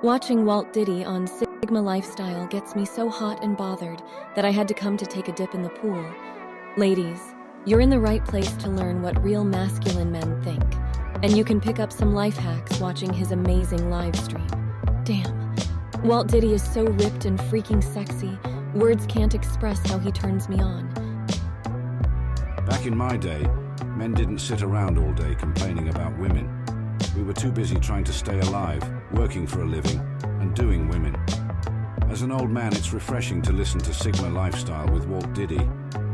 Watching Walt Diddy on Sigma Lifestyle gets me so hot and bothered that I had to come to take a dip in the pool. Ladies, you're in the right place to learn what real masculine men think, and you can pick up some life hacks watching his amazing live stream. Damn, Walt Diddy is so ripped and freaking sexy, words can't express how he turns me on. Back in my day, men didn't sit around all day complaining about women. We were too busy trying to stay alive, working for a living, and doing women. As an old man, it's refreshing to listen to Sigma Lifestyle with Walt Diddy.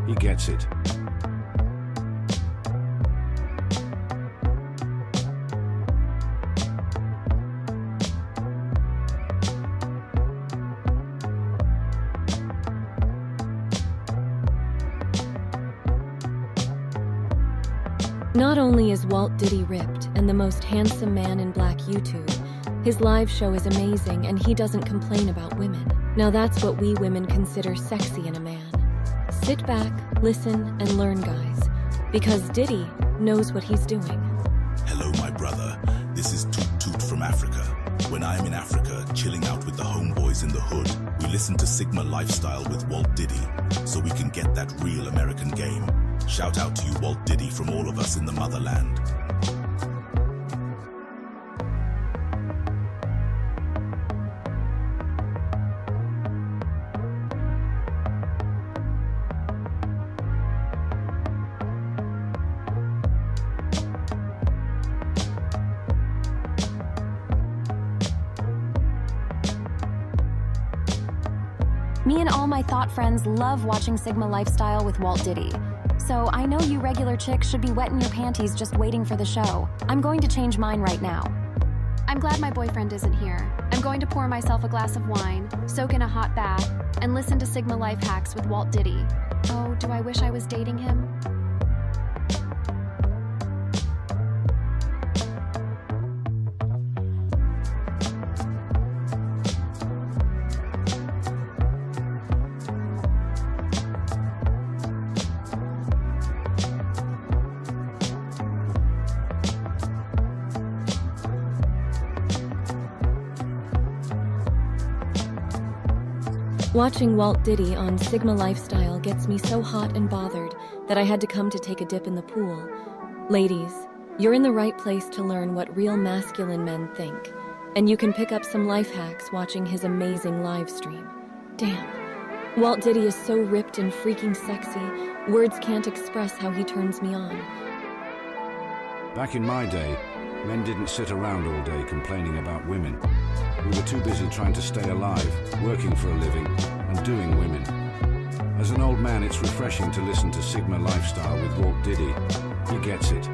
He gets it. Not only is Walt Diddy ripped and the most handsome man in Black YouTube, his live show is amazing and he doesn't complain about women. Now that's what we women consider sexy in a man. Sit back, listen, and learn, guys, because Diddy knows what he's doing. Hello, my brother. This is Toot Toot from Africa. When I'm in Africa, chilling out with the homeboys in the hood, we listen to Sigma Lifestyle with Walt Diddy, so we can get that real American game. Shout out to you, Walt Diddy, from all of us in the motherland. Me and all my thought friends love watching Sigma Lifestyle with Walt Diddy. So I know you regular chicks should be wetting your panties just waiting for the show. I'm going to change mine right now. I'm glad my boyfriend isn't here. I'm going to pour myself a glass of wine, soak in a hot bath, and listen to Sigma Life Hacks with Walt Diddy. Oh, do I wish I was dating him? Watching Walt Diddy on Sigma Lifestyle gets me so hot and bothered that I had to come to take a dip in the pool. Ladies, you're in the right place to learn what real masculine men think, and you can pick up some life hacks watching his amazing live stream. Damn, Walt Diddy is so ripped and freaking sexy, words can't express how he turns me on. Back in my day, men didn't sit around all day complaining about women. We were too busy trying to stay alive, working for a living, and doing women. As an old man, it's refreshing to listen to Sigma Lifestyle with Walt Diddy. He gets it.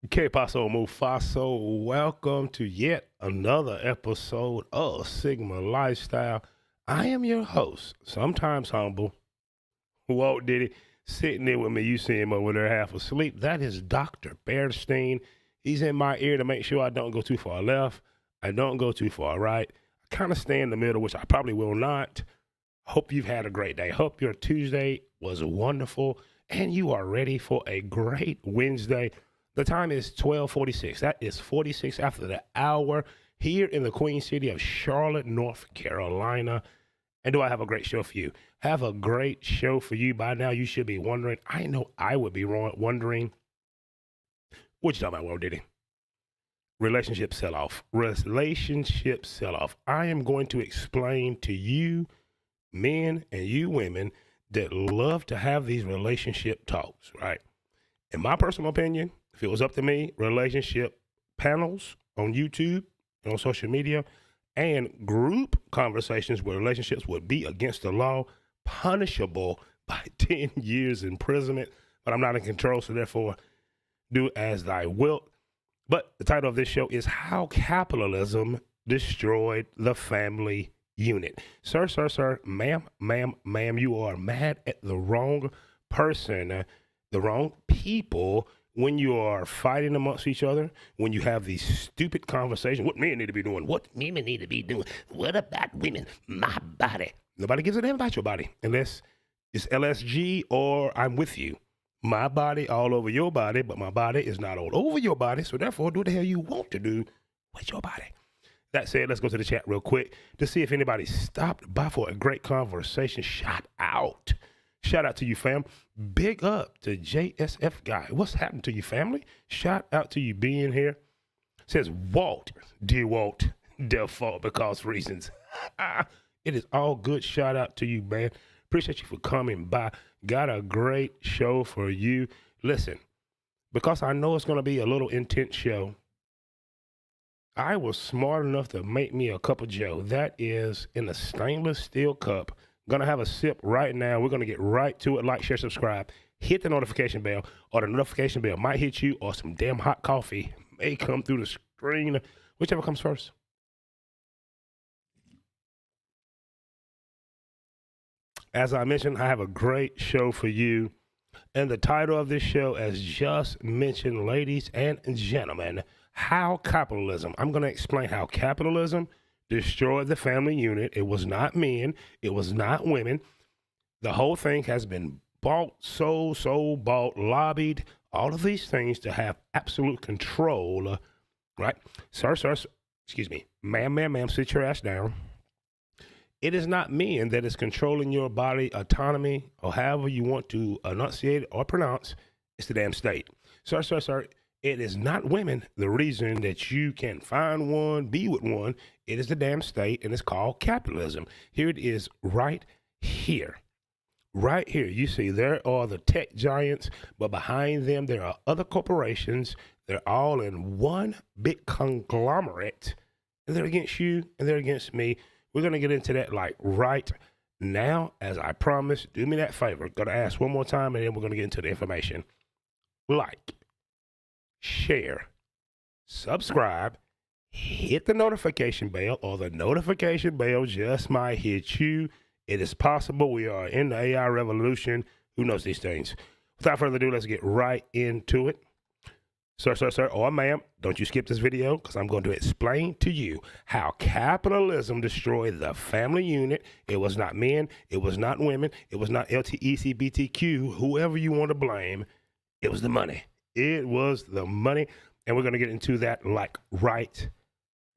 Que paso, Mufaso? Welcome to yet another episode of Sigma Lifestyle. I am your host, sometimes humble, Walt Diddy. Sitting there with me, you see him over there half asleep. That is Dr. Bearstein. He's in my ear to make sure I don't go too far left. I don't go too far right. I kind of stay in the middle, which I probably will not. Hope you've had a great day. Hope your Tuesday was wonderful and you are ready for a great Wednesday. The time is 12:46. That is 46 after the hour here in the Queen City of Charlotte, North Carolina. And do I have a great show for you? Have a great show for you. By now, you should be wondering. I know I would be wondering. What you talking about, Walt Diddy? Relationship sell-off. Relationship sell-off. I am going to explain to you men and you women that love to have these relationship talks, right? In my personal opinion, if it was up to me, relationship panels on YouTube and on social media and group conversations where relationships would be against the law, punishable by 10 years imprisonment. But I'm not in control, so therefore do as thy wilt. But the title of this show is How Capitalism Destroyed the Family Unit. Sir, ma'am, you are mad at the wrong person, the wrong people when you are fighting amongst each other, when you have these stupid conversations. What men need to be doing? What women need to be doing? What about women? My body. Nobody gives a damn about your body unless it's LSG or I'm with you. My body all over your body, but my body is not all over your body. So therefore, do what the hell you want to do with your body. That said, let's go to the chat real quick to see if anybody stopped by for a great conversation. Shout out to you, fam. Big up to JSF guy. What's happened to you, family? Shout out to you being here. Says Walt, dear Walt, default because reasons. It is all good. Shout out to you, man. Appreciate you for coming by. Got a great show for you. Listen, because I know it's going to be a little intense show, I was smart enough to make me a cup of joe. That is in a stainless steel cup. Gonna have a sip right now. We're gonna get right to it. Like, share, subscribe. Hit the notification bell, or the notification bell might hit you, or some damn hot coffee may come through the screen. Whichever comes first. As I mentioned, I have a great show for you. And the title of this show, as just mentioned, ladies and gentlemen, How Capitalism. I'm going to explain how capitalism destroyed the family unit. It was not men. It was not women. The whole thing has been bought, sold, bought, lobbied, all of these things to have absolute control, right? Sir, excuse me. Ma'am, sit your ass down. It is not men that is controlling your body autonomy, or however you want to enunciate or pronounce. It's the damn state. Sir, it is not women the reason that you can find one, be with one. It is the damn state, and it's called capitalism. Here it is right here. Right here. You see, there are the tech giants, but behind them, there are other corporations. They're all in one big conglomerate, and they're against you, and they're against me. We're going to get into that like right now. As I promised, do me that favor. Going to ask one more time, and then we're going to get into the information. Like, share, subscribe, hit the notification bell, or the notification bell just might hit you. It is possible. We are in the AI revolution. Who knows these things? Without further ado, let's get right into it. Sir, or ma'am, don't you skip this video, because I'm going to explain to you how capitalism destroyed the family unit. It was not men. It was not women. It was not LGBTQ, whoever you want to blame. It was the money. It was the money. And we're going to get into that like right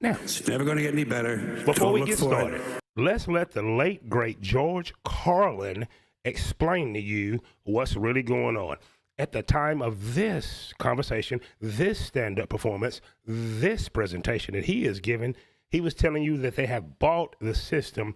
now. It's never going to get any better. Before we get started, let's let the late, great George Carlin explain to you what's really going on. At the time of this conversation, this stand-up performance, this presentation that he is giving, he was telling you that they have bought the system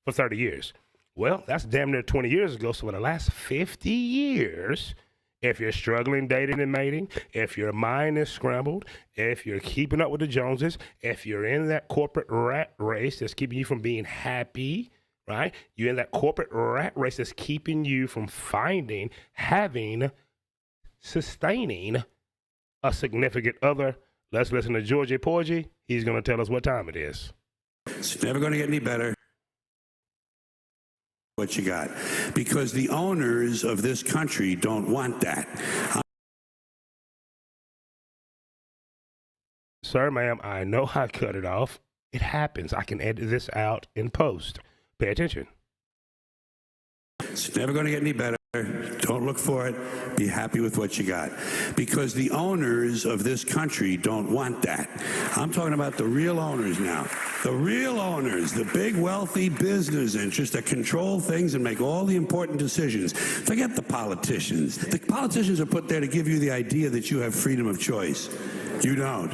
for 30 years. Well, that's damn near 20 years ago. So in the last 50 years, if you're struggling dating and mating, if your mind is scrambled, if you're keeping up with the Joneses, if you're in that corporate rat race that's keeping you from being happy, right? You're in that corporate rat race that's keeping you from finding, having, sustaining a significant other. Let's listen to Georgie Porgy. He's going to tell us what time it is. It's never going to get any better. What you got, because the owners of this country don't want that. Sir, ma'am, I know I cut it off. It happens. I can edit this out in post. Pay attention. It's never going to get any better. Don't look for it. Be happy with what you got. Because the owners of this country don't want that. I'm talking about the real owners now. The real owners, the big wealthy business interests that control things and make all the important decisions. Forget the politicians. The politicians are put there to give you the idea that you have freedom of choice. You don't.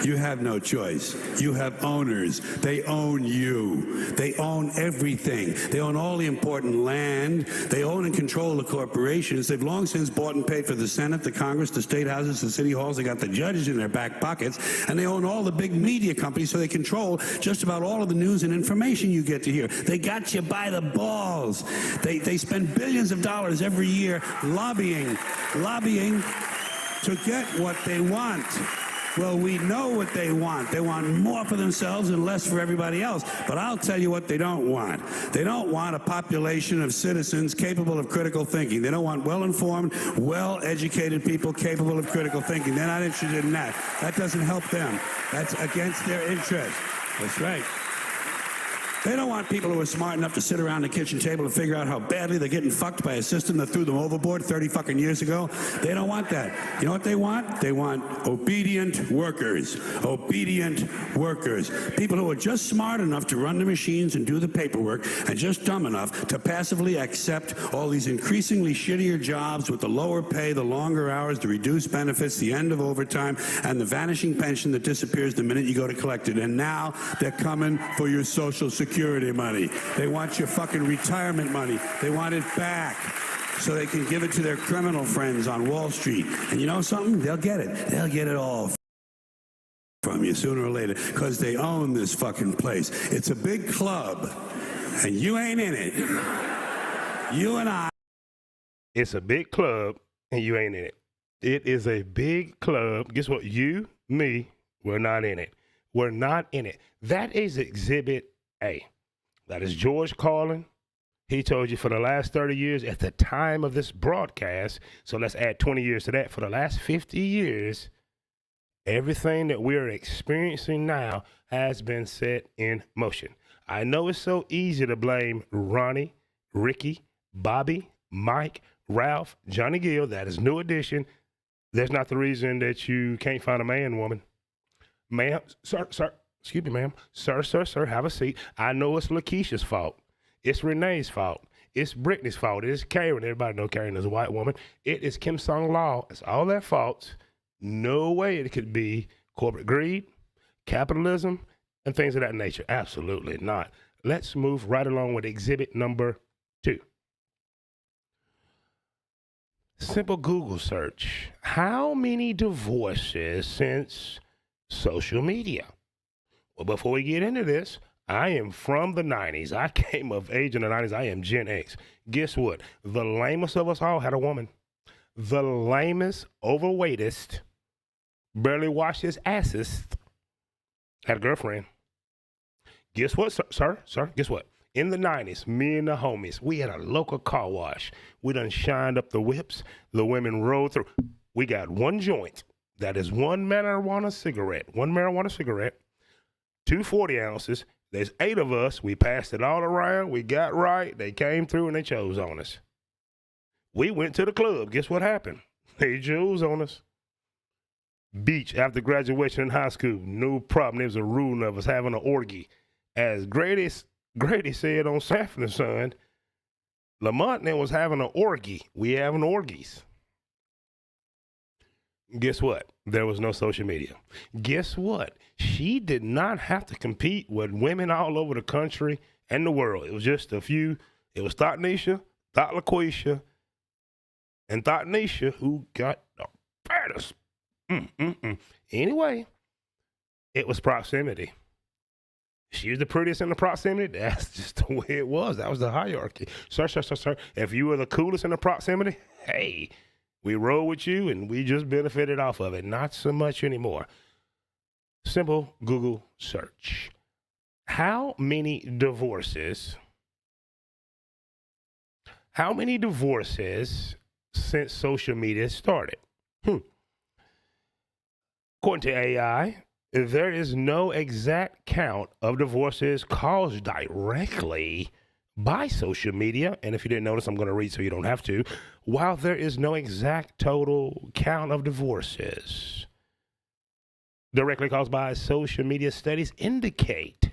You have no choice. You have owners. They own you. They own everything. They own all the important land. They own and control the corporations. They've long since bought and paid for the Senate, the Congress, the state houses, the city halls. They got the judges in their back pockets. And they own all the big media companies, so they control just about all of the news and information you get to hear. They got you by the balls. They spend billions of dollars every year lobbying to get what they want. Well, we know what they want. They want more for themselves and less for everybody else. But I'll tell you what they don't want. They don't want a population of citizens capable of critical thinking. They don't want well-informed, well-educated people capable of critical thinking. They're not interested in that. That doesn't help them. That's against their interest. That's right. They don't want people who are smart enough to sit around the kitchen table and figure out how badly they're getting fucked by a system that threw them overboard 30 fucking years ago. They don't want that. You know what they want? They want obedient workers. Obedient workers. People who are just smart enough to run the machines and do the paperwork and just dumb enough to passively accept all these increasingly shittier jobs with the lower pay, the longer hours, the reduced benefits, the end of overtime, and the vanishing pension that disappears the minute you go to collect it. And now they're coming for your Social Security money. They want your fucking retirement money. They want it back so they can give it to their criminal friends on Wall Street. And you know something? They'll get it. They'll get it all from you sooner or later because they own this fucking place. It's a big club, and you ain't in it. You and I. It's a big club, and you ain't in it. It is a big club. Guess what? You, me, we're not in it. We're not in it. That is Exhibit A. That is George Carlin. He told you for the last 30 years at the time of this broadcast, so let's add 20 years to that, for the last 50 years, everything that we're experiencing now has been set in motion. I know it's so easy to blame Ronnie, Ricky, Bobby, Mike, Ralph, Johnny Gill. That is New Edition. That's not the reason that you can't find a man, woman. Ma'am, sir. Excuse me, ma'am. Sir, have a seat. I know it's Lakeisha's fault. It's Renee's fault. It's Brittany's fault. It's Karen. Everybody know Karen is a white woman. It is Kim Song-Law. It's all their faults. No way it could be corporate greed, capitalism, and things of that nature. Absolutely not. Let's move right along with exhibit number 2. Simple Google search. How many divorces since social media? Well, before we get into this, I am from the 90s. I came of age in the 90s. I am Gen X. Guess what? The lamest of us all had a woman. The lamest, overweightest, barely washed his asses had a girlfriend. Guess what, sir? Guess what? In the 90s, me and the homies, we had a local car wash. We done shined up the whips. The women rolled through. We got one joint. That is one marijuana cigarette. 2 40 ounces. There's 8 of us. We passed it all around. We got right. They came through and they chose on us. We went to the club. Guess what happened? They chose on us. Beach after graduation in high school. No problem. There was a rule of us having an orgy. As Grady said on Sanford and Son, Lamont was having an orgy. We having orgies. Guess what? There was no social media. Guess what? She did not have to compete with women all over the country and the world. It was just a few. It was Thought Nisha, Thought LaQuisha, and Thought Nisha who got the fattest. Anyway, it was proximity. She was the prettiest in the proximity. That's just the way it was. That was the hierarchy. Sir. If you were the coolest in the proximity, hey, we roll with you, and we just benefited off of it. Not so much anymore. Simple Google search. How many divorces since social media started? According to AI, there is no exact count of divorces caused directly by social media. And if you didn't notice, I'm going to read so you don't have to. While there is no exact total count of divorces directly caused by social media, studies indicate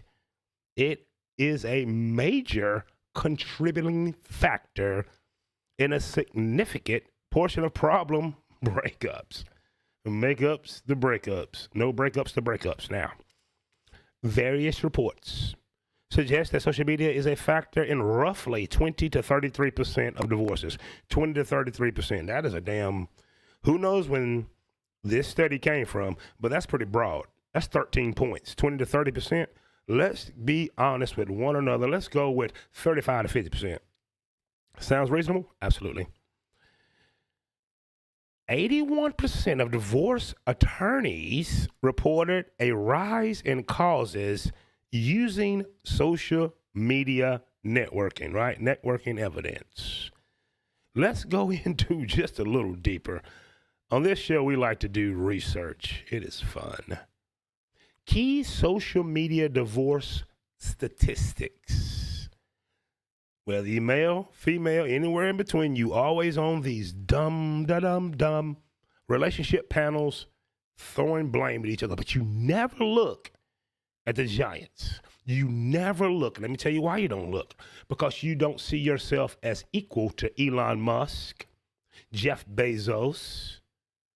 it is a major contributing factor in a significant portion of problem breakups. Makeups the breakups. No breakups the breakups. Now, various reports suggest that social media is a factor in roughly 20 to 33% of divorces. 20 to 33%. That is a damn, who knows when this study came from, but that's pretty broad. That's 13 points. 20 to 30%. Let's be honest with one another. Let's go with 35 to 50%. Sounds reasonable? Absolutely. 81% of divorce attorneys reported a rise in causes using social media networking, right? Networking evidence. Let's go into just a little deeper. On this show, we like to do research. It is fun. Key social media divorce statistics. Whether you male, female, anywhere in between, you always on these dumb relationship panels throwing blame at each other, but you never look at the giants. You never look. Let me tell you why you don't look. Because you don't see yourself as equal to Elon Musk, Jeff Bezos,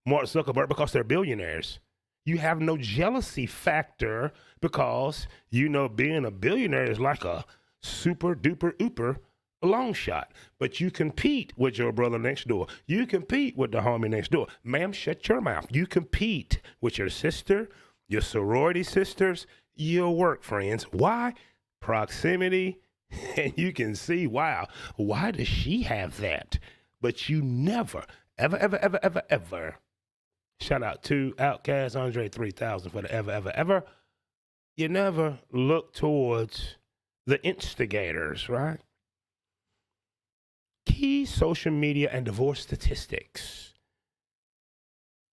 Mark Zuckerberg, because they're billionaires. You have no jealousy factor because you know being a billionaire is like a super duper ooper long shot. But you compete with your brother next door. You compete with the homie next door. Ma'am, shut your mouth. You compete with your sister, your sorority sisters, your work friends. Why? Proximity. And you can see, wow, why does she have that? But you never, ever. Shout out to Outkast Andre 3000 for the ever. You never look towards the instigators, right? Key social media and divorce statistics.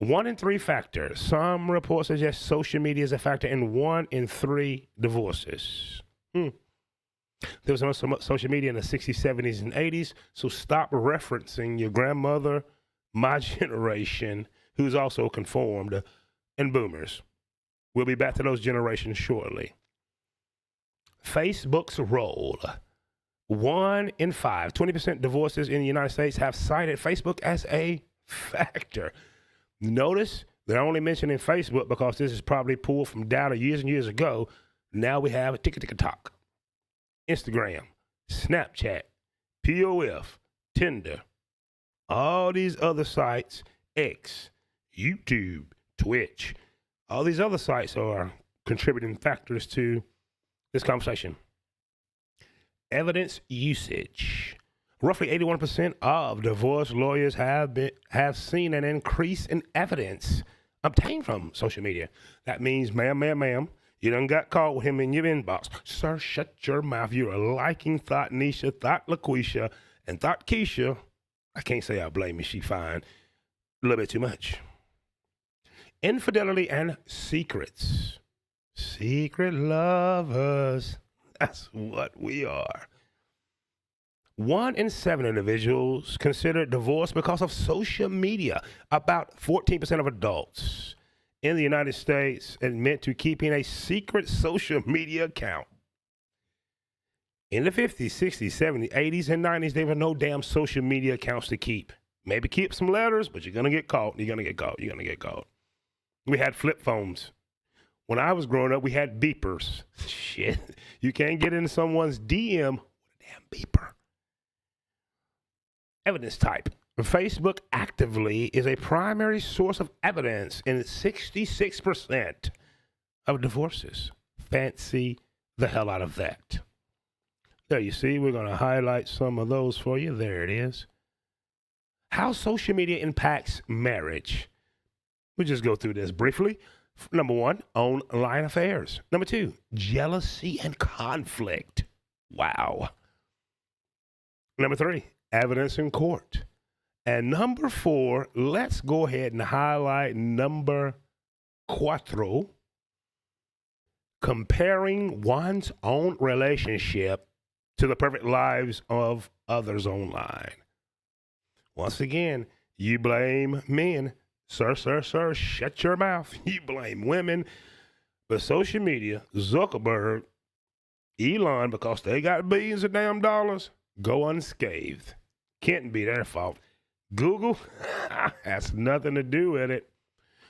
1 in 3 factors. Some reports suggest social media is a factor in 1 in 3 divorces. There was no social media in the 60s, 70s, and 80s, so stop referencing your grandmother, my generation, who's also conformed, and boomers. We'll be back to those generations shortly. Facebook's role. 1 in 5, 20% divorces in the United States have cited Facebook as a factor. Notice they're only mentioning Facebook because this is probably pulled from data years and years ago. Now we have TikTok, Instagram, Snapchat, POF, Tinder, all these other sites, X, YouTube, Twitch, all these other sites are contributing factors to this conversation. Evidence usage. Roughly 81% of divorce lawyers have seen an increase in evidence obtained from social media. That means, ma'am, you done got caught with him in your inbox. Sir, shut your mouth. You are liking Thought Nisha, Thought LaQuisha, and Thought Keisha. I can't say I blame you. She fine. A little bit too much. Infidelity and secrets. Secret lovers. That's what we are. 1 in 7 individuals consider divorce because of social media. About 14% of adults in the United States admit to keeping a secret social media account. In the 50s, 60s, 70s, 80s, and 90s, there were no damn social media accounts to keep. Maybe keep some letters, but you're going to get caught. You're going to get caught. We had flip phones. When I was growing up, we had beepers. Shit. You can't get into someone's DM with a damn beeper. Evidence type. Facebook actively is a primary source of evidence in 66% of divorces. Fancy the hell out of that. There you see, we're going to highlight some of those for you. There it is. How social media impacts marriage. We'll just go through this briefly. Number 1, online affairs. Number 2, jealousy and conflict. Wow. Number 3, evidence in court. And number 4, let's go ahead and highlight number 4, comparing one's own relationship to the perfect lives of others online. Once again, you blame men. Sir, shut your mouth. You blame women. But social media, Zuckerberg, Elon, because they got billions of damn dollars, go unscathed. Can't be their fault. Google has nothing to do with it.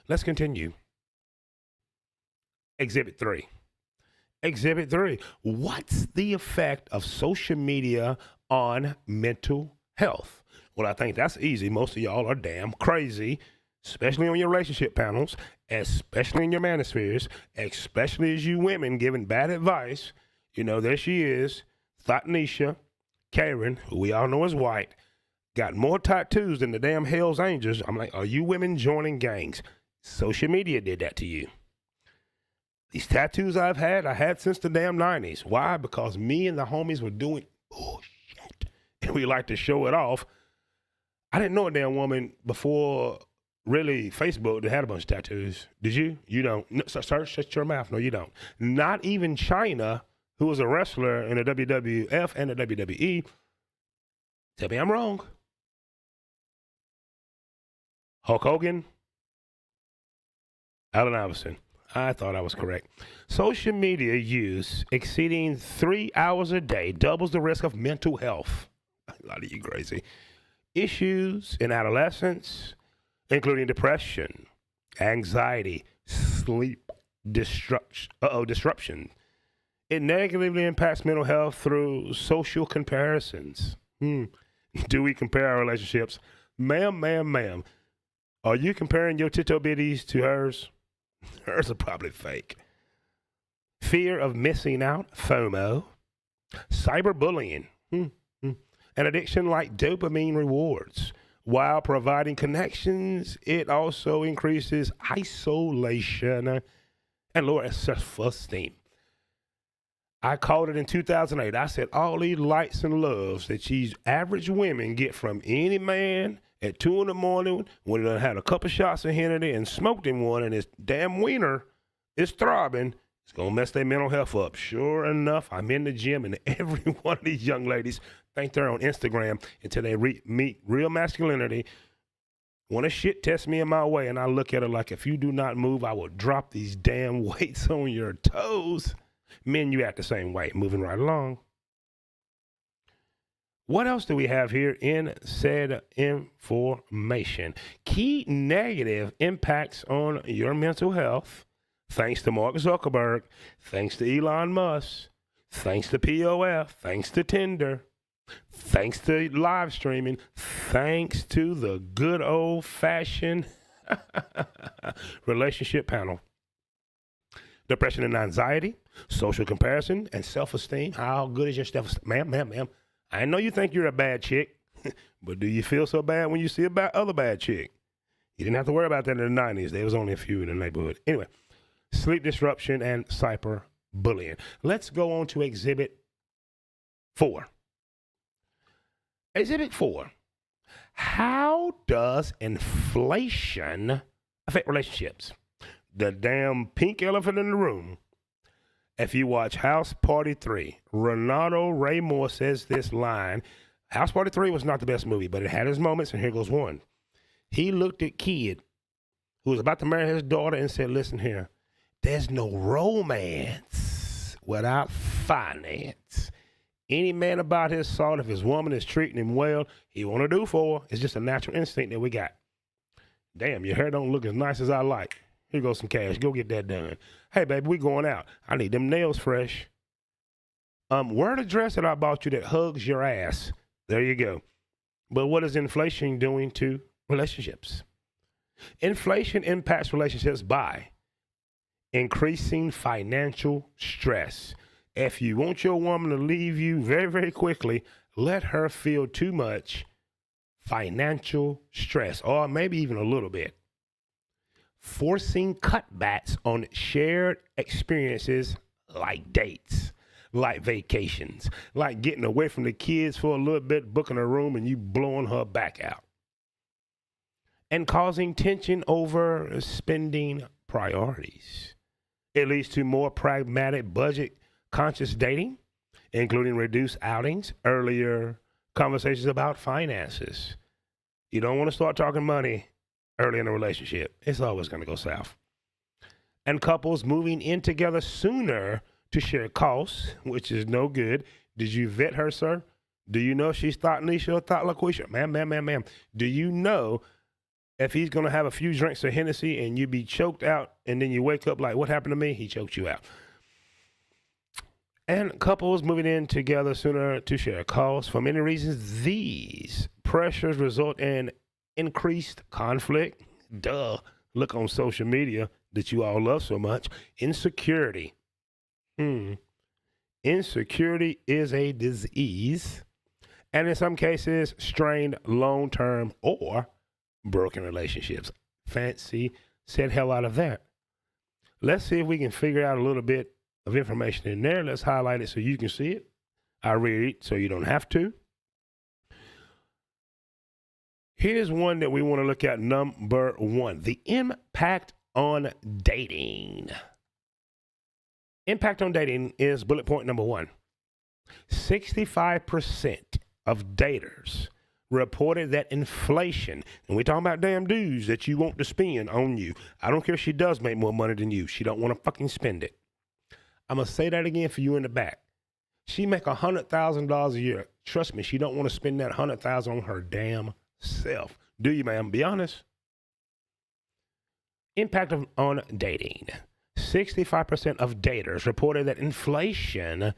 Let's continue. Exhibit 3. Exhibit 3. What's the effect of social media on mental health? Well, I think that's easy. Most of y'all are damn crazy, especially on your relationship panels, especially in your manospheres, especially as you women giving bad advice. You know, there she is, Thotnisha Karen, who we all know is white, got more tattoos than the damn Hells Angels. I'm like, are you women joining gangs? Social media did that to you. These tattoos I had since the damn 90s. Why? Because me and the homies were doing bullshit, and we like to show it off. I didn't know a damn woman before really Facebook that had a bunch of tattoos. Did you? You don't. No, sir, shut your mouth. No, you don't. Not even China, who was a wrestler in the WWF and the WWE. Tell me I'm wrong. Hulk Hogan, Allen Iverson. I thought I was correct. Social media use exceeding 3 hours a day doubles the risk of mental health. A lot of you crazy. Issues in adolescence, including depression, anxiety, sleep disruption. It negatively impacts mental health through social comparisons. Do we compare our relationships? Ma'am, are you comparing your tito bitties to hers? Hers are probably fake. Fear of missing out, FOMO, cyberbullying, an addiction like dopamine rewards. While providing connections, it also increases isolation and lowers self-esteem. I called it in 2008. I said all these likes and loves that these average women get from any man at 2 in the morning when they had a couple shots of Hennessy and smoked in one and his damn wiener is throbbing, it's going to mess their mental health up. Sure enough, I'm in the gym and every one of these young ladies think they're on Instagram until they meet real masculinity, want to shit test me in my way, and I look at her like, if you do not move, I will drop these damn weights on your toes. Men, you act the same way. Moving right along. What else do we have here in said information? Key negative impacts on your mental health, thanks to Mark Zuckerberg, thanks to Elon Musk, thanks to POF, thanks to Tinder, thanks to live streaming, thanks to the good old-fashioned relationship panel. Depression and anxiety, social comparison, and self-esteem. How good is your self-esteem? Ma'am. I know you think you're a bad chick, but do you feel so bad when you see other bad chick? You didn't have to worry about that in the 90s. There was only a few in the neighborhood. Anyway, sleep disruption and cyberbullying. Let's go on to Exhibit 4. Exhibit 4. How does inflation affect relationships? The damn pink elephant in the room. If you watch House Party 3, Renato Ray Moore says this line. House Party 3 was not the best movie, but it had its moments, and here goes one. He looked at Kid, who was about to marry his daughter, and said, listen here, there's no romance without finance. Any man about his salt, if his woman is treating him well, he want to do for her. It's just a natural instinct that we got. Damn, your hair don't look as nice as I like. Here goes some cash. Go get that done. Hey, baby, we going out. I need them nails fresh. Wear the dress that I bought you that hugs your ass. There you go. But what is inflation doing to relationships? Inflation impacts relationships by increasing financial stress. If you want your woman to leave you very, very quickly, let her feel too much financial stress, or maybe even a little bit. Forcing cutbacks on shared experiences like dates, like vacations, like getting away from the kids for a little bit, booking a room, and you blowing her back out. And causing tension over spending priorities. It leads to more pragmatic, budget-conscious dating, including reduced outings, earlier conversations about finances. You don't want to start talking money early in a relationship. It's always going to go south. And couples moving in together sooner to share costs, which is no good. Did you vet her, sir? Do you know if she's Thotnisha or Thotlaquisha? Ma'am. Do you know if he's going to have a few drinks of Hennessy and you be choked out and then you wake up like, what happened to me? He choked you out. And couples moving in together sooner to share costs. For many reasons, these pressures result in increased conflict. Duh. Look on social media that you all love so much. Insecurity. Insecurity is a disease. And in some cases, strained long-term or broken relationships. Fancy said hell out of that. Let's see if we can figure out a little bit of information in there. Let's highlight it so you can see it. I read it so you don't have to. Here's one that we want to look at. Number 1, the impact on dating. Impact on dating is bullet point number 1. 65% of daters reported that inflation, and we're talking about damn dues that you want to spend on you. I don't care if she does make more money than you. She don't want to fucking spend it. I'm going to say that again for you in the back. She make $100,000 a year. Trust me, she don't want to spend that $100,000 on her damn self. Do you, ma'am? Be honest. Impact on dating. 65% of daters reported that inflation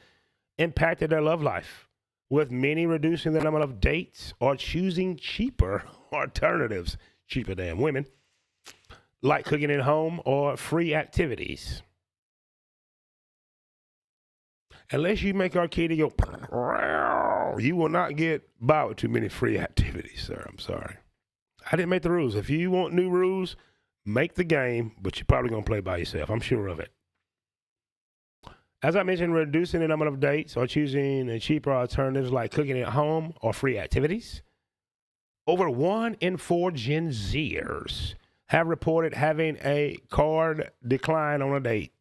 impacted their love life, with many reducing the number of dates or choosing cheaper alternatives, cheaper damn women, like cooking at home or free activities. Unless you make our kitty go, you will not get by with too many free activities, sir. I'm sorry. I didn't make the rules. If you want new rules, make the game, but you're probably going to play by yourself. I'm sure of it. As I mentioned, reducing the number of dates or choosing cheaper alternatives like cooking at home or free activities. Over 1 in 4 Gen Zers have reported having a card decline on a date.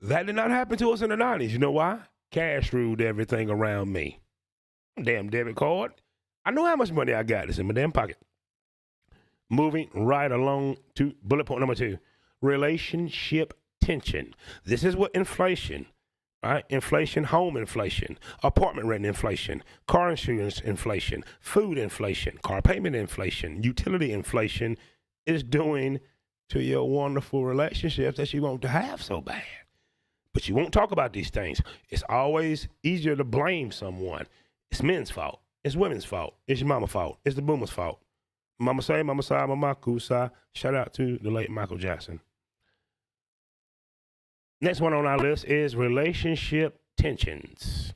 That did not happen to us in the 90s. You know why? Cash ruled everything around me. Damn debit card. I know how much money I got. It's in my damn pocket. Moving right along to bullet point number 2. Relationship tension. This is what inflation, right? Inflation, home inflation, apartment rent inflation, car insurance inflation, food inflation, car payment inflation, utility inflation is doing to your wonderful relationships that you want to have so bad. But you won't talk about these things. It's always easier to blame someone. It's men's fault. It's women's fault. It's your mama's fault. It's the boomer's fault. Mama say, mama sa, mama kusa. Shout out to the late Michael Jackson. Next one on our list is relationship tensions.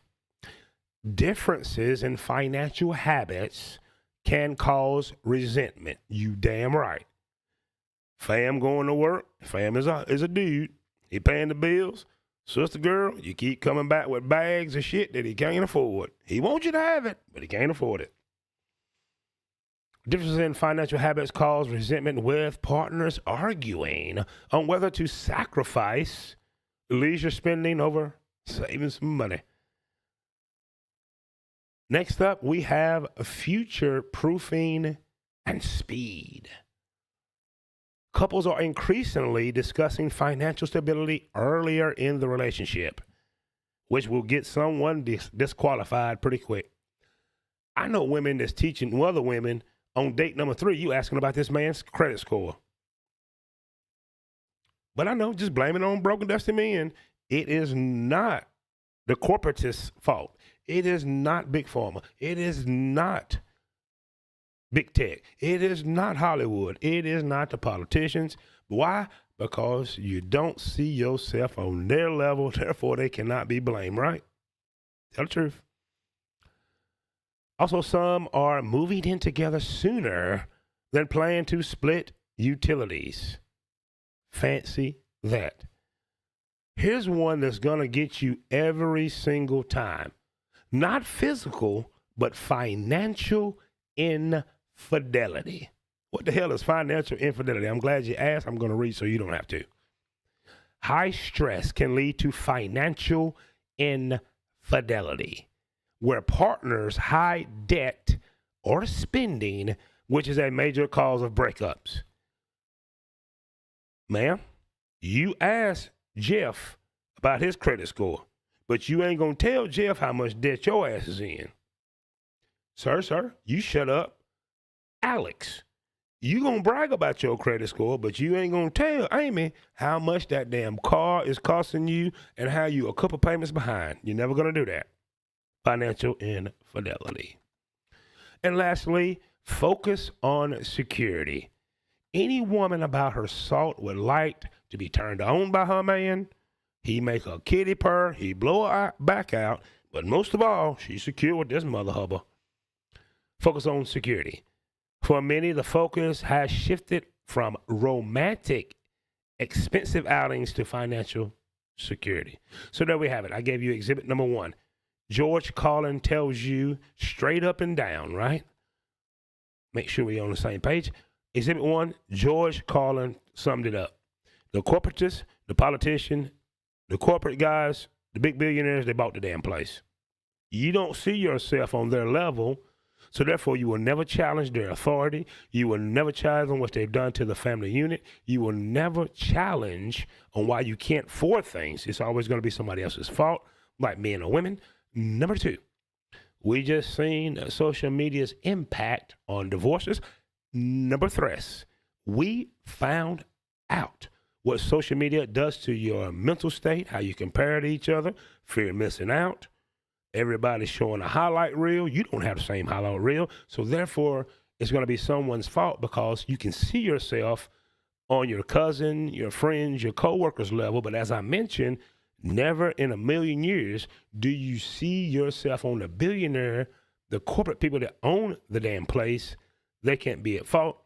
Differences in financial habits can cause resentment. You damn right. Fam going to work. Fam is a dude. He paying the bills. Sister girl, you keep coming back with bags of shit that he can't afford. He wants you to have it, but he can't afford it. Differences in financial habits cause resentment, with partners arguing on whether to sacrifice leisure spending over saving some money. Next up, we have future proofing and speed. Couples are increasingly discussing financial stability earlier in the relationship, which will get someone disqualified pretty quick. I know women that's teaching other women on date number 3, you asking about this man's credit score. But I know, just blame it on broken, dusty men. It is not the corporatist's fault. It is not Big Pharma. It is not Big Tech. It is not Hollywood. It is not the politicians. Why? Because you don't see yourself on their level, therefore they cannot be blamed, right? Tell the truth. Also, some are moving in together sooner than plan to split utilities. Fancy that. Here's one that's going to get you every single time. Not physical, but financial infidelity. What the hell is financial infidelity? I'm glad you asked. I'm going to read so you don't have to. High stress can lead to financial infidelity, where partners hide debt or spending, which is a major cause of breakups. Ma'am, you asked Jeff about his credit score, but you ain't going to tell Jeff how much debt your ass is in. Sir, you shut up. Alex, you gonna brag about your credit score, but you ain't gonna tell Amy how much that damn car is costing you and how you a couple payments behind. You're never gonna do that. Financial infidelity. And lastly, focus on security. Any woman about her salt would like to be turned on by her man. He make her kitty purr, he blow her back out, but most of all, she's secure with this mother hubber. Focus on security. For many, the focus has shifted from romantic, expensive outings to financial security. So there we have it. I gave you exhibit number 1. George Carlin tells you straight up and down, right? Make sure we're on the same page. Exhibit 1, George Carlin summed it up. The corporatists, the politician, the corporate guys, the big billionaires, they bought the damn place. You don't see yourself on their level, so therefore you will never challenge their authority. You will never challenge on what they've done to the family unit. You will never challenge on why you can't afford things. It's always going to be somebody else's fault, like men or women. Number 2, we just seen social media's impact on divorces. Number 3, we found out what social media does to your mental state, how you compare to each other, fear of missing out. Everybody's showing a highlight reel. You don't have the same highlight reel. So therefore, it's going to be someone's fault because you can see yourself on your cousin, your friends, your coworkers level. But as I mentioned, never in a million years do you see yourself on the billionaire, the corporate people that own the damn place. They can't be at fault.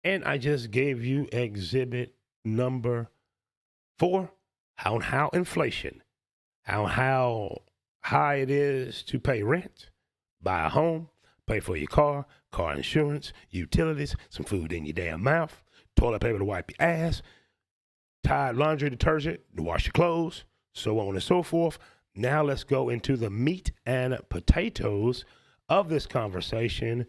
And I just gave you exhibit number 4, how inflation, how high it is to pay rent, buy a home, pay for your car insurance, utilities, some food in your damn mouth, toilet paper to wipe your ass, Tide laundry detergent to wash your clothes, so on and so forth. Now let's go into the meat and potatoes of this conversation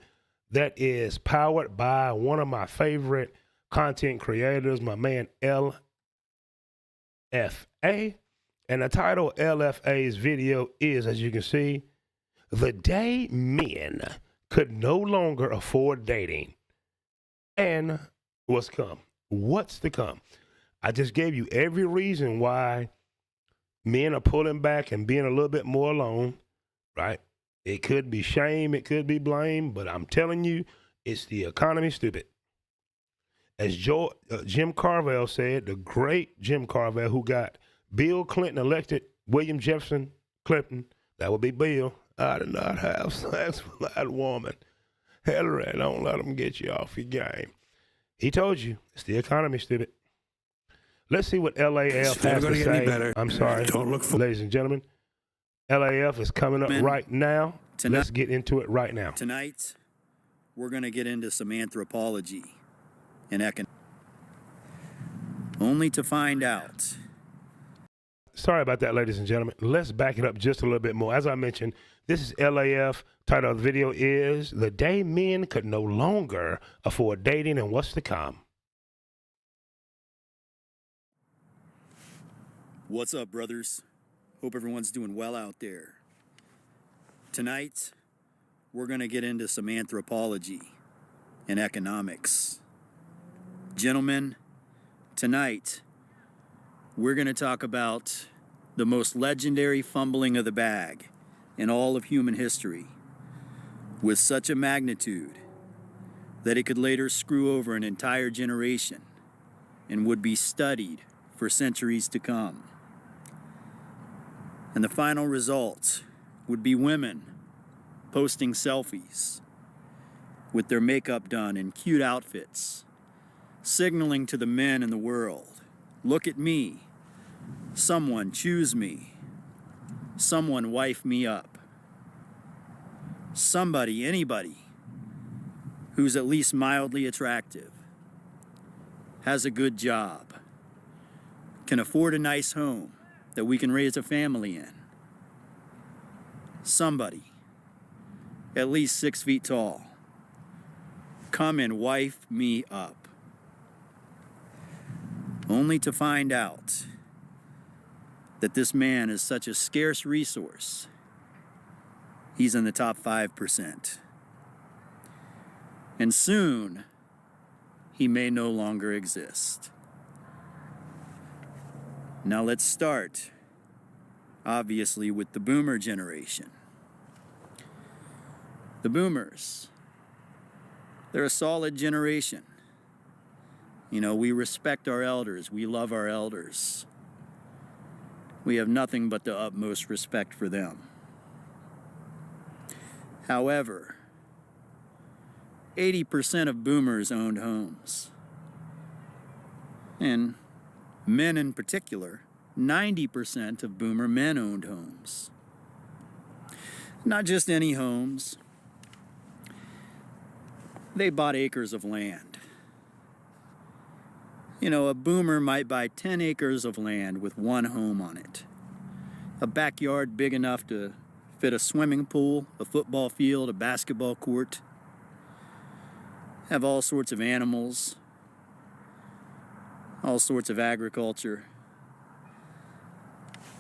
that is powered by one of my favorite content creators, my man LFA. And the title of LFA's video is, as you can see, The Day Men Could No Longer Afford Dating. And what's to come? I just gave you every reason why men are pulling back and being a little bit more alone, right? It could be shame, it could be blame, but I'm telling you, it's the economy, stupid. As Jim Carville said, the great Jim Carville, who got Bill Clinton elected, William Jefferson Clinton, that would be Bill. I did not have sex with that woman. Hillary, don't let them get you off your game. He told you, it's the economy, stupid. Let's see what LAF has to say. I'm sorry, Don't look for ladies and gentlemen. LAF is coming up right now. Let's get into it right now. Tonight, we're going to get into some anthropology and economics. Only to find out. Sorry about that, ladies and gentlemen. Let's back it up just a little bit more. As I mentioned, this is LAF. Title of the video is The Day Men Could No Longer Afford Dating and What's to Come. What's up, brothers? Hope everyone's doing well out there. Tonight, we're going to get into some anthropology and economics. Gentlemen, tonight, we're going to talk about the most legendary fumbling of the bag in all of human history, with such a magnitude that it could later screw over an entire generation and would be studied for centuries to come. And the final result would be women posting selfies with their makeup done in cute outfits, signaling to the men in the world, look at me, someone choose me, someone wife me up. Somebody, anybody, who's at least mildly attractive, has a good job, can afford a nice home that we can raise a family in. Somebody, at least 6 feet tall, come and wife me up. Only to find out that this man is such a scarce resource he's in the top 5%. And soon, he may no longer exist. Now let's start, obviously, with the boomer generation. The boomers, they're a solid generation. You know, we respect our elders. We love our elders. We have nothing but the utmost respect for them. However, 80% of boomers owned homes. And men in particular, 90% of boomer men owned homes. Not just any homes. They bought acres of land. You know, a boomer might buy 10 acres of land with one home on it. A backyard big enough to fit a swimming pool, a football field, a basketball court. Have all sorts of animals, all sorts of agriculture.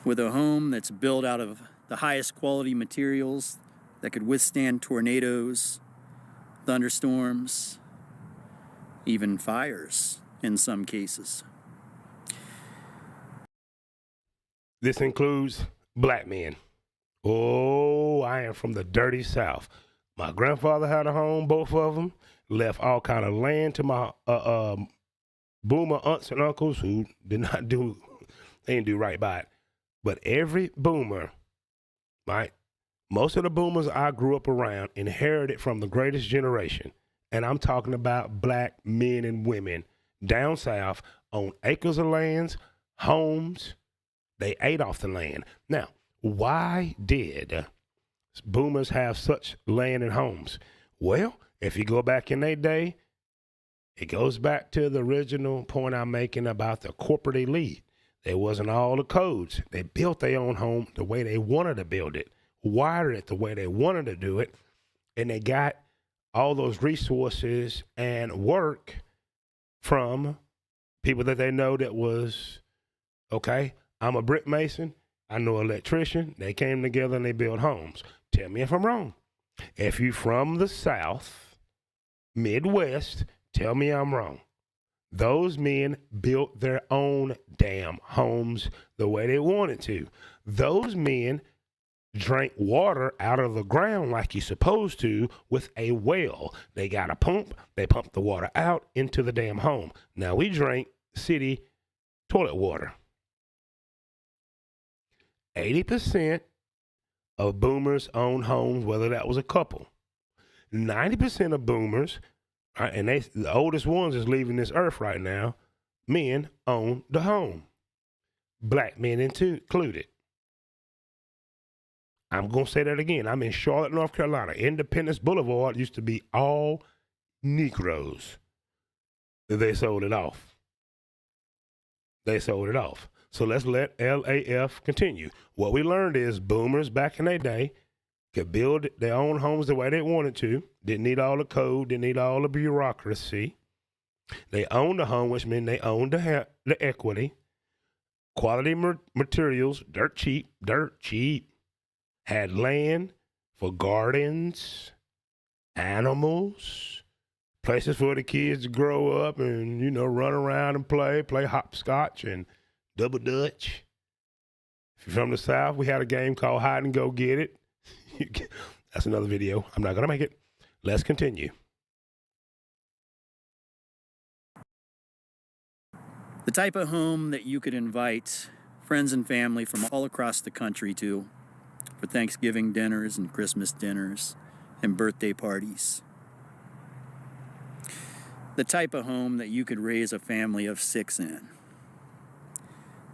With a home that's built out of the highest quality materials that could withstand tornadoes, thunderstorms, even fires in some cases. This includes black men. Oh, I am from the dirty South. My grandfather had a home, both of them. Left all kind of land to my boomer aunts and uncles who did not do, they didn't do right by it. But every boomer, right? Most of the boomers I grew up around inherited from the greatest generation. And I'm talking about black men and women down south on acres of lands, homes. They ate off the land. Now, why did boomers have such land and homes? Well, if you go back in their day, it goes back to the original point I'm making about the corporate elite. There wasn't all the codes. They built their own home the way they wanted to build it, wired it the way they wanted to do it, and they got all those resources and work from people that they know that was, okay, I'm a brick mason, I know an electrician. They came together and they built homes. Tell me if I'm wrong. If you're from the South, Midwest, tell me I'm wrong. Those men built their own damn homes the way they wanted to. Those men drank water out of the ground like you're supposed to with a well. They got a pump. They pumped the water out into the damn home. Now we drink city toilet water. 80% of boomers own homes, whether that was a couple. 90% of boomers, and the oldest ones is leaving this earth right now, men own the home. Black men included. I'm going to say that again. I'm in Charlotte, North Carolina. Independence Boulevard used to be all Negroes. They sold it off. So let's let LAF continue. What we learned is boomers back in their day could build their own homes the way they wanted to. Didn't need all the code, didn't need all the bureaucracy. They owned the home, which meant they owned the equity. Quality materials, dirt cheap. Had land for gardens, animals, places for the kids to grow up and, run around and play hopscotch and double dutch. If you're from the South, we had a game called Hide and Go Get It. That's another video. I'm not going to make it. Let's continue. The type of home that you could invite friends and family from all across the country to for Thanksgiving dinners and Christmas dinners and birthday parties. The type of home that you could raise a family of 6 in.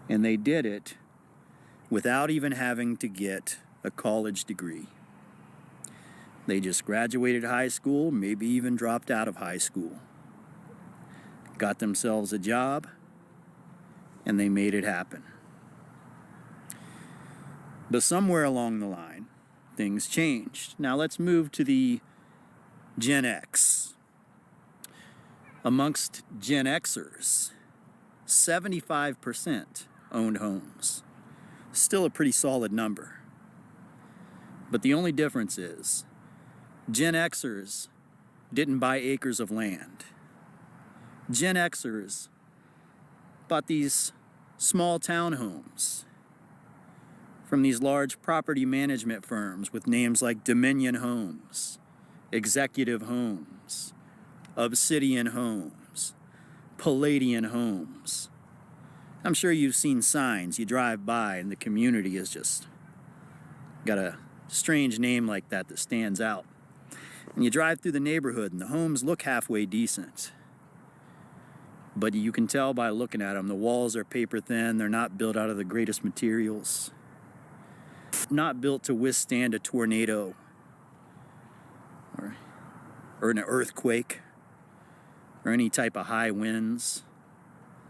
And they did it without even having to get a college degree. They just graduated high school, maybe even dropped out of high school. Got themselves a job, and they made it happen. But somewhere along the line, things changed. Now let's move to the Gen X. Amongst Gen Xers, 75% owned homes. Still a pretty solid number. But the only difference is Gen Xers didn't buy acres of land. Gen Xers bought these small townhomes from these large property management firms with names like Dominion Homes, Executive Homes, Obsidian Homes, Palladian Homes. I'm sure you've seen signs. You drive by and the community is just got a strange name like that that stands out. And you drive through the neighborhood and the homes look halfway decent. But you can tell by looking at them, the walls are paper thin. They're not built out of the greatest materials. Not built to withstand a tornado or an earthquake or any type of high winds.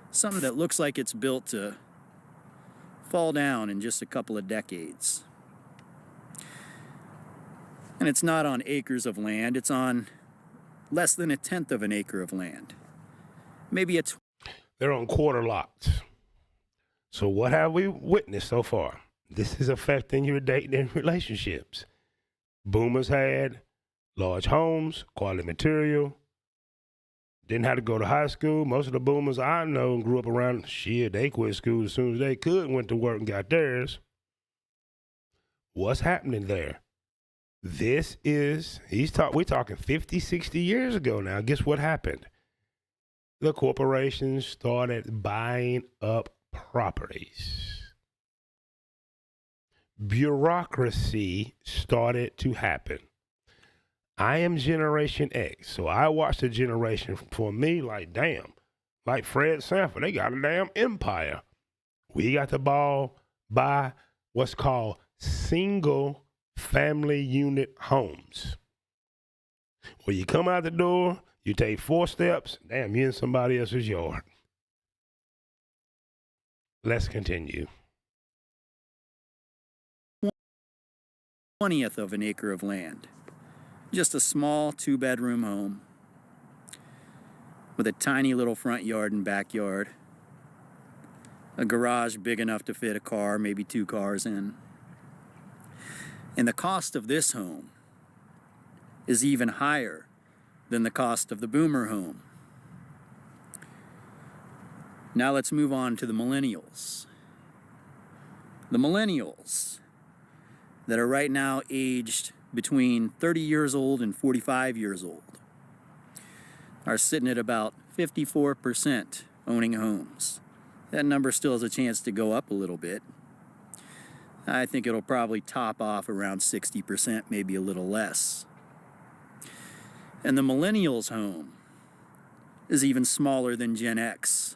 Something that looks like it's built to fall down in just a couple of decades. And it's not on acres of land. It's on less than 1/10 of an acre of land. Maybe it's... They're on quarter lots. So what have we witnessed so far? This is affecting your dating and relationships. Boomers had large homes, quality material, didn't have to go to high school. Most of the boomers I know grew up around, they quit school as soon as they could, went to work and got theirs. What's happening there? This is, we're talking 50, 60 years ago now. Guess what happened? The corporations started buying up properties. Bureaucracy started to happen. I am Generation X, so I watched the generation for me like, damn, like Fred Sanford, they got a damn empire. We got to buy what's called single family unit homes. When you come out the door, you take 4 steps, damn, you're in somebody else's yard. Let's continue. 1/20 of an acre of land. Just a small 2-bedroom home with a tiny little front yard and backyard. A garage big enough to fit a car, maybe 2 cars in. And the cost of this home is even higher than the cost of the boomer home. Now let's move on to the millennials. The millennials that are right now aged between 30 years old and 45 years old are sitting at about 54% owning homes. That number still has a chance to go up a little bit. I think it'll probably top off around 60%, maybe a little less. And the millennials' home is even smaller than Gen X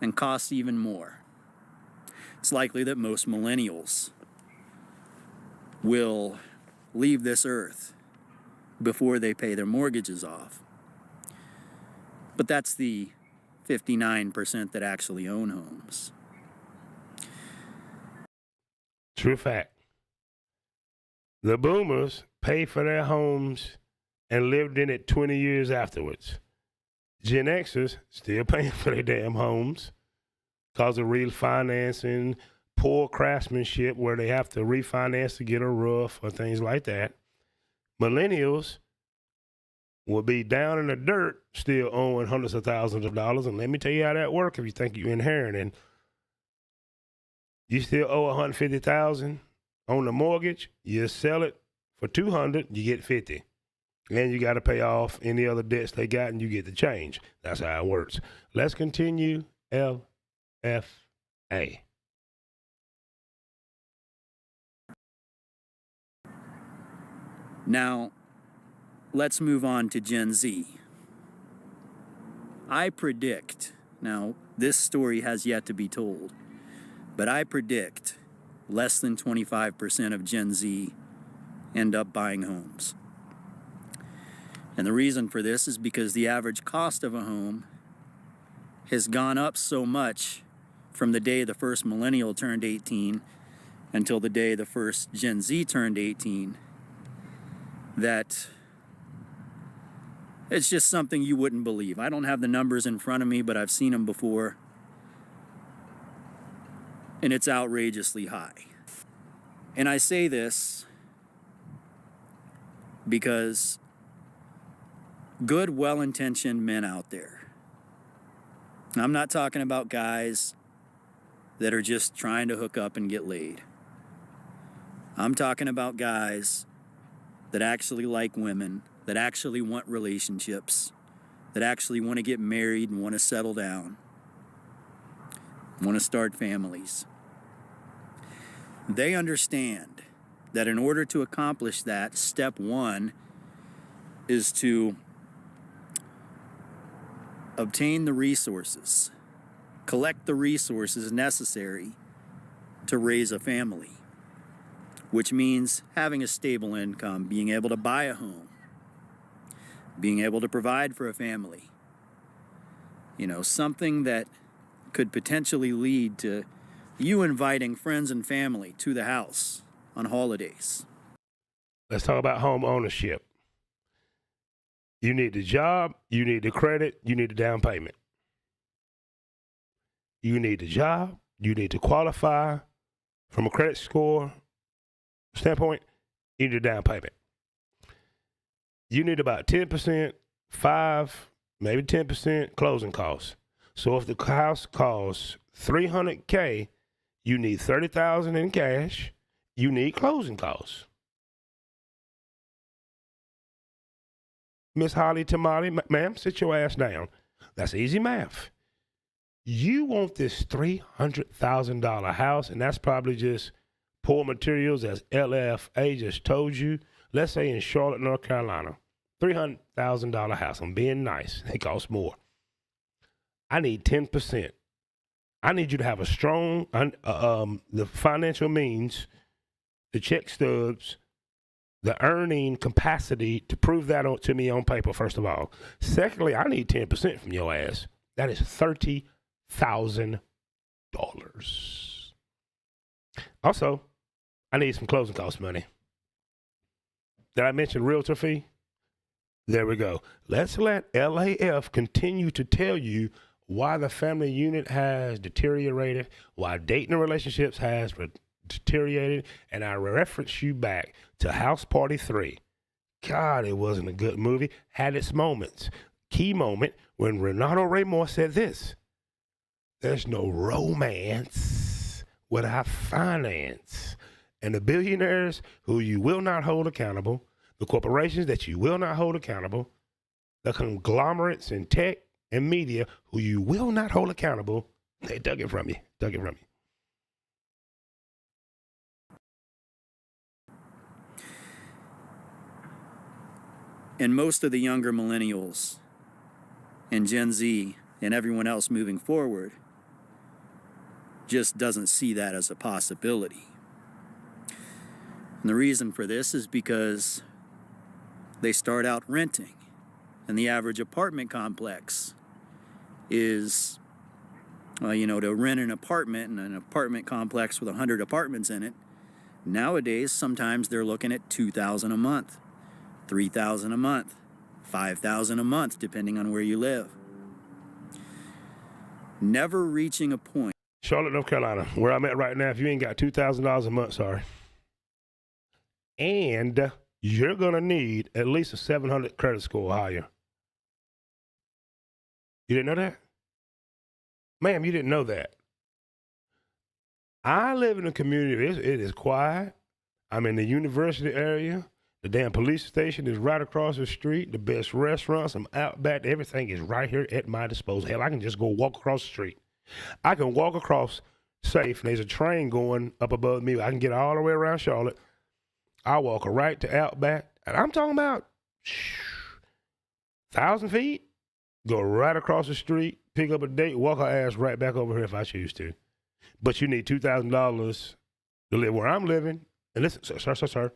and costs even more. It's likely that most millennials will leave this earth before they pay their mortgages off. But that's the 59% that actually own homes. True fact. The boomers paid for their homes and lived in it 20 years afterwards. Gen Xers still paying for their damn homes because of refinancing, poor craftsmanship where they have to refinance to get a roof or things like that. Millennials will be down in the dirt still owing hundreds of thousands of dollars. And let me tell you how that works if you think you're inheriting. You still owe $150,000 on the mortgage. You sell it for $200,000, you get $50,000. And you got to pay off any other debts they got, and you get the change. That's how it works. Let's continue. LFA. Now, let's move on to Gen Z. I predict, now this story has yet to be told, but I predict less than 25% of Gen Z end up buying homes. And the reason for this is because the average cost of a home has gone up so much from the day the first millennial turned 18 until the day the first Gen Z turned 18 that it's just something you wouldn't believe. I don't have the numbers in front of me, but I've seen them before. And it's outrageously high. And I say this Because good, well-intentioned men out there, I'm not talking about guys that are just trying to hook up and get laid. I'm talking about guys that actually like women, that actually want relationships, that actually want to get married and want to settle down, want to start families. They understand that in order to accomplish that, step one is to obtain the resources, collect the resources necessary to raise a family, which means having a stable income, being able to buy a home, being able to provide for a family. You know, something that could potentially lead to you inviting friends and family to the house on holidays. Let's talk about home ownership. You need the job, you need the credit, you need the down payment. You need the job, you need to qualify from a credit score standpoint, you need a down payment. You need about 10%, 5, maybe 10% closing costs. So if the house costs $300K, you need $30,000 in cash, you need closing costs. Miss Holly Tamale, ma'am, sit your ass down. That's easy math. You want this $300,000 house, and that's probably just poor materials, as LFA just told you. Let's say in Charlotte, North Carolina, $300,000 house. I'm being nice. They cost more. I need 10%. I need you to have a strong, the financial means, the check stubs, the earning capacity to prove that to me on paper, first of all. Secondly, I need 10% from your ass. That is $30,000. Also, I need some closing cost money. Did I mention realtor fee? There we go. Let's let LAF continue to tell you why the family unit has deteriorated, why dating relationships has deteriorated, and I reference you back to House Party 3. God, it wasn't a good movie. Had its moments. Key moment when Renato Raymore said this: there's no romance without finance. And the billionaires who you will not hold accountable, the corporations that you will not hold accountable, the conglomerates in tech and media who you will not hold accountable, they dug it from you. And most of the younger millennials and Gen Z and everyone else moving forward just doesn't see that as a possibility. And the reason for this is because they start out renting, and the average apartment complex is, to rent an apartment in an apartment complex with 100 apartments in it, nowadays sometimes they're looking at $2,000 a month, $3,000 a month, $5,000 a month, depending on where you live. Never reaching a point. Charlotte, North Carolina, where I'm at right now, if you ain't got $2,000 a month, sorry. And you're going to need at least a 700 credit score higher. You didn't know that? Ma'am, you didn't know that. I live in a community, it is quiet. I'm in the university area. The damn police station is right across the street. The best restaurants, I'm out back. Everything is right here at my disposal. Hell, I can just go walk across the street. I can walk across safe, and there's a train going up above me. I can get all the way around Charlotte. I'll walk right to Outback, and I'm talking about 1,000 feet, go right across the street, pick up a date, walk her ass right back over here if I choose to. But you need $2,000 to live where I'm living. And listen, sir,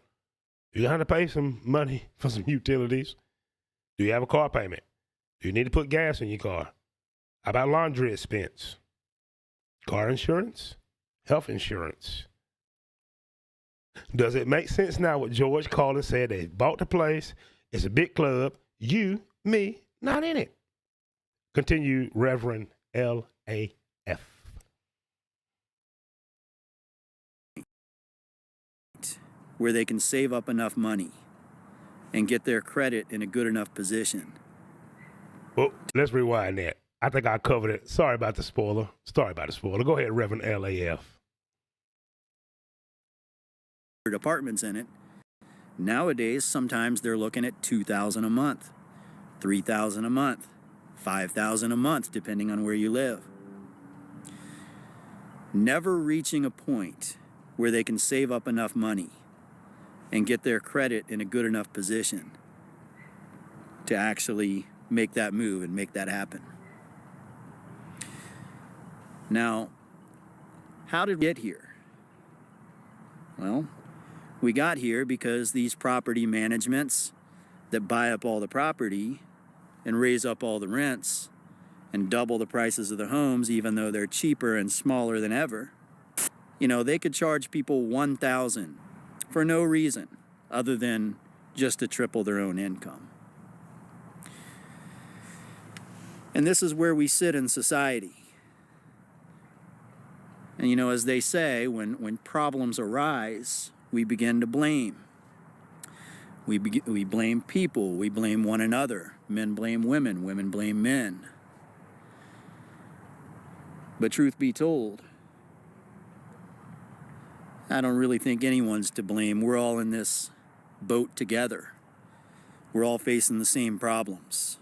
you're going to pay some money for some utilities. Do you have a car payment? Do you need to put gas in your car? How about laundry expense? Car insurance? Health insurance? Does it make sense now what George Carlin said? They bought the place. It's a big club. You, me, not in it. Continue, Reverend LAF. Where they can save up enough money and get their credit in a good enough position. Well, let's rewind that. I think I covered it. Sorry about the spoiler. Go ahead, Reverend LAF. Apartments in it. Nowadays, sometimes they're looking at $2,000 a month, $3,000 a month, $5,000 a month, depending on where you live. Never reaching a point where they can save up enough money and get their credit in a good enough position to actually make that move and make that happen. Now, how did we get here? Well, we got here because these property managements that buy up all the property and raise up all the rents and double the prices of the homes, even though they're cheaper and smaller than ever, they could charge people $1,000 for no reason other than just to triple their own income. And this is where we sit in society. And as they say, when problems arise, we begin to blame. We blame people. We blame one another. Men blame women. Women blame men. But truth be told, I don't really think anyone's to blame. We're all in this boat together. We're all facing the same problems.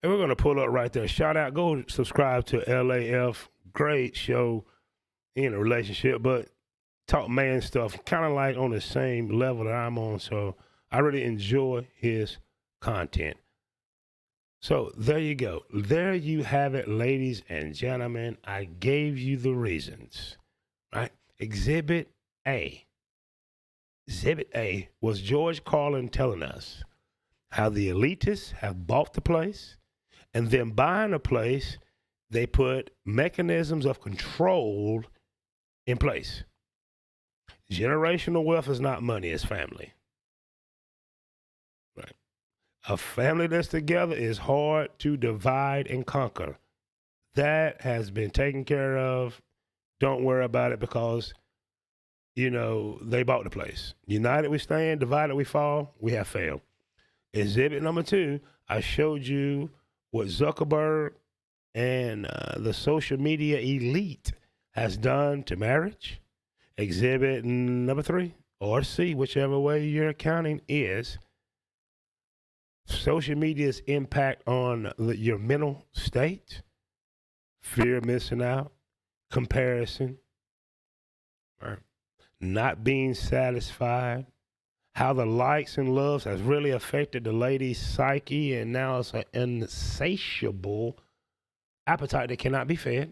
And we're going to pull up right there. Shout out, go subscribe to LAF. Great show in a relationship, but talk man stuff, kind of like on the same level that I'm on. So I really enjoy his content. So there you go. There you have it, ladies and gentlemen. I gave you the reasons, right? Exhibit A. Exhibit A was George Carlin telling us how the elitists have bought the place, and then buying a place, they put mechanisms of control in place. Generational wealth is not money, it's family. Right. A family that's together is hard to divide and conquer. That has been taken care of. Don't worry about it because, they bought the place. United we stand, divided we fall. We have failed. Exhibit number 2, I showed you what Zuckerberg and the social media elite has done to marriage. Exhibit number 3, or C, whichever way you're counting, is social media's impact on your mental state, fear of missing out, comparison, right? Not being satisfied, how the likes and loves has really affected the lady's psyche, and now it's an insatiable appetite that cannot be fed.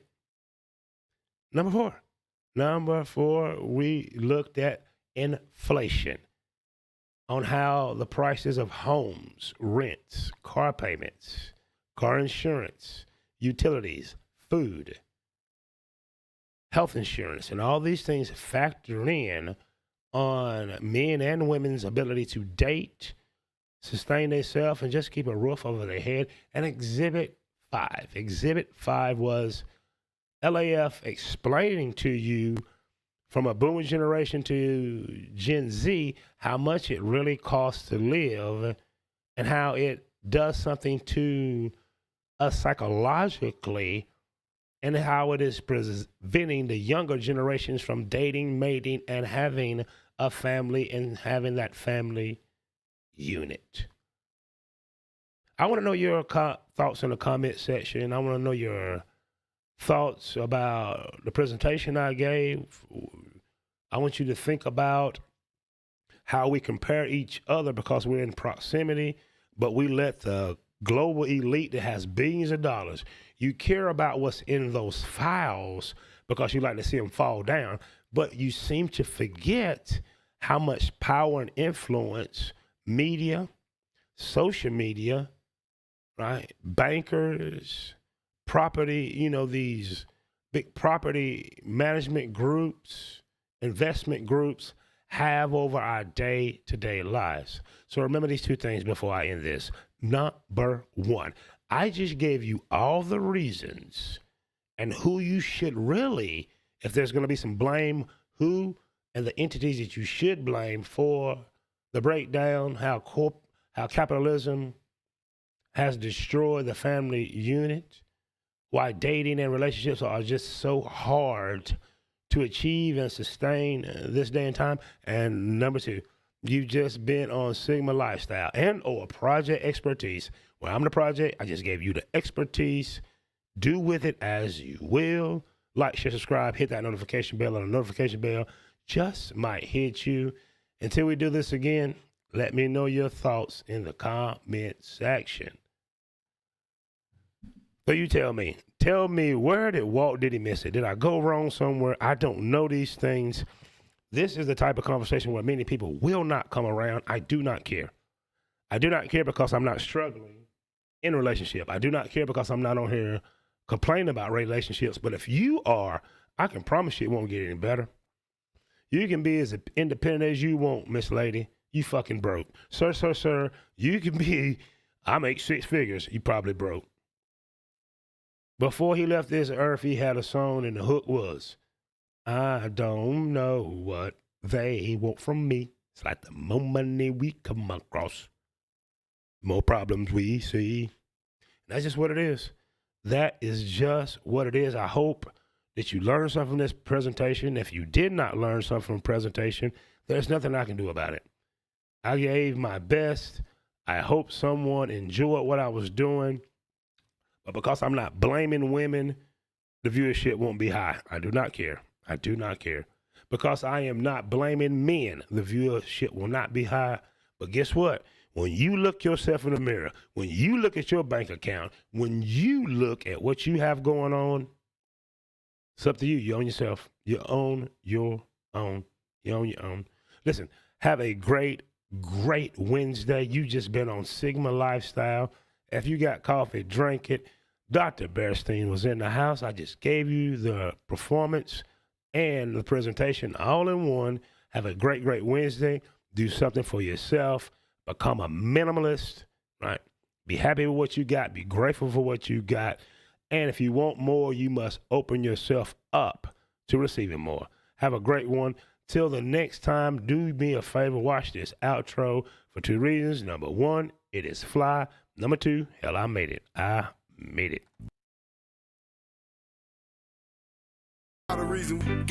Number 4, we looked at inflation, on how the prices of homes, rents, car payments, car insurance, utilities, food, health insurance, and all these things factor in on men and women's ability to date, sustain themselves, and just keep a roof over their head. And Exhibit 5 was LAF explaining to you from a boomer generation to Gen Z how much it really costs to live and how it does something to us psychologically, and how it is preventing the younger generations from dating, mating, and having a family and having that family unit. I want to know your thoughts in the comment section. I want to know your thoughts about the presentation I gave. I want you to think about how we compare each other because we're in proximity, but we let the global elite that has billions of dollars, you care about what's in those files because you like to see them fall down, but you seem to forget how much power and influence media, social media, right, bankers, property, these big property management groups, investment groups have over our day-to-day lives. So remember these 2 things before I end this. Number 1, I just gave you all the reasons and who you should really, if there's going to be some blame, who and the entities that you should blame for the breakdown, how capitalism has destroyed the family unit, why dating and relationships are just so hard to achieve and sustain this day and time. And number two, you've just been on Sigma Lifestyle and or Project Expertise. Well, I'm the project. I just gave you the expertise. Do with it as you will. Like, share, subscribe, hit that notification bell, and the notification bell just might hit you. Until we do this again, let me know your thoughts in the comment section. So you tell me, where did Walt Diddy miss it? Did I go wrong somewhere? I don't know these things. This is the type of conversation where many people will not come around. I do not care. I do not care because I'm not struggling in a relationship. I do not care because I'm not on here complaining about relationships. But if you are, I can promise you it won't get any better. You can be as independent as you want, Miss Lady. You fucking broke. Sir, you can be, I make 6 figures. You probably broke. Before he left this earth, he had a song, and the hook was, I don't know what they want from me. It's like the more money we come across, more problems we see. And that's just what it is. That is just what it is. I hope that you learned something from this presentation. If you did not learn something from the presentation, there's nothing I can do about it. I gave my best. I hope someone enjoyed what I was doing. But because I'm not blaming women, the viewership won't be high. I do not care. I do not care. Because I am not blaming men, the viewership will not be high. But guess what? When you look yourself in the mirror, when you look at your bank account, when you look at what you have going on, it's up to you. You own yourself. You own your own. You own your own. Listen, have a great Wednesday. You just been on Sigma Lifestyle. If you got coffee, drink it. Dr. Bearstein was in the house. I just gave you the performance and the presentation all in one. Have a great Wednesday. Do something for yourself. Become a minimalist, right? Be happy with what you got. Be grateful for what you got. And if you want more, you must open yourself up to receiving more. Have a great one. Till the next time, do me a favor. Watch this outro for 2 reasons. Number 1, it is fly. Number 2, hell, I made it. I made it. The reason